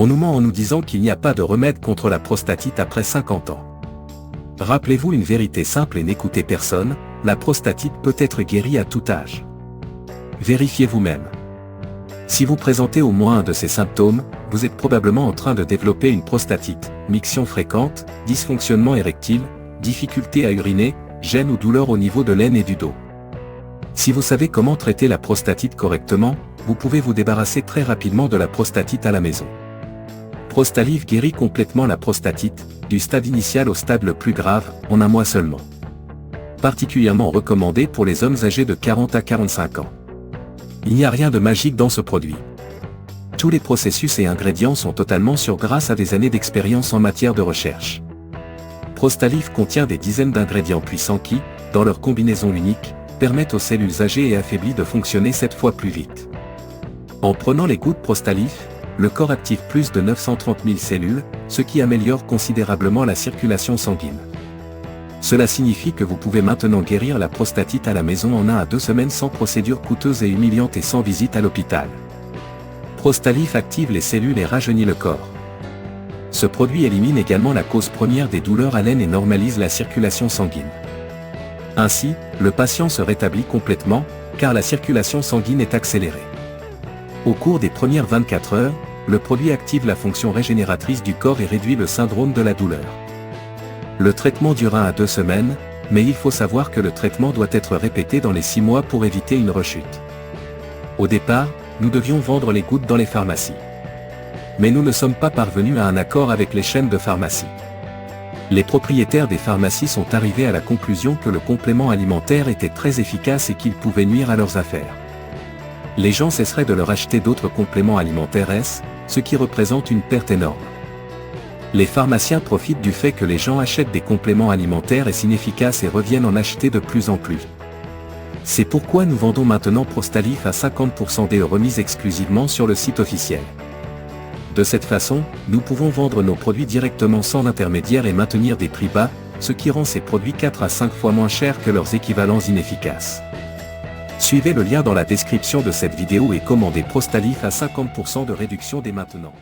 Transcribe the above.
On nous ment en nous disant qu'il n'y a pas de remède contre la prostatite après 50 ans. Rappelez-vous une vérité simple et n'écoutez personne, la prostatite peut être guérie à tout âge. Vérifiez vous-même. Si vous présentez au moins un de ces symptômes, vous êtes probablement en train de développer une prostatite, miction fréquente, dysfonctionnement érectile, difficulté à uriner, gêne ou douleur au niveau de l'aine et du dos. Si vous savez comment traiter la prostatite correctement, vous pouvez vous débarrasser très rapidement de la prostatite à la maison. Prostalive guérit complètement la prostatite, du stade initial au stade le plus grave, en un mois seulement. Particulièrement recommandé pour les hommes âgés de 40 à 45 ans. Il n'y a rien de magique dans ce produit. Tous les processus et ingrédients sont totalement sûrs grâce à des années d'expérience en matière de recherche. Prostalive contient des dizaines d'ingrédients puissants qui, dans leur combinaison unique, permettent aux cellules âgées et affaiblies de fonctionner 7 fois plus vite. En prenant les gouttes Prostalive, le corps active plus de 930 000 cellules, ce qui améliore considérablement la circulation sanguine. Cela signifie que vous pouvez maintenant guérir la prostatite à la maison en 1 à 2 semaines sans procédure coûteuse et humiliante et sans visite à l'hôpital. Prostalive active les cellules et rajeunit le corps. Ce produit élimine également la cause première des douleurs à l'aine et normalise la circulation sanguine. Ainsi, le patient se rétablit complètement, car la circulation sanguine est accélérée. Au cours des premières 24 heures, le produit active la fonction régénératrice du corps et réduit le syndrome de la douleur. Le traitement dure 1 à 2 semaines, mais il faut savoir que le traitement doit être répété dans les 6 mois pour éviter une rechute. Au départ, nous devions vendre les gouttes dans les pharmacies. Mais nous ne sommes pas parvenus à un accord avec les chaînes de pharmacie. Les propriétaires des pharmacies sont arrivés à la conclusion que le complément alimentaire était très efficace et qu'il pouvait nuire à leurs affaires. Les gens cesseraient de leur acheter d'autres compléments alimentaires, ce qui représente une perte énorme. Les pharmaciens profitent du fait que les gens achètent des compléments alimentaires inefficaces et reviennent en acheter de plus en plus. C'est pourquoi nous vendons maintenant Prostalive à 50% des remises exclusivement sur le site officiel. De cette façon, nous pouvons vendre nos produits directement sans intermédiaire et maintenir des prix bas, ce qui rend ces produits 4 à 5 fois moins chers que leurs équivalents inefficaces. Suivez le lien dans la description de cette vidéo et commandez Prostalive à 50% de réduction dès maintenant.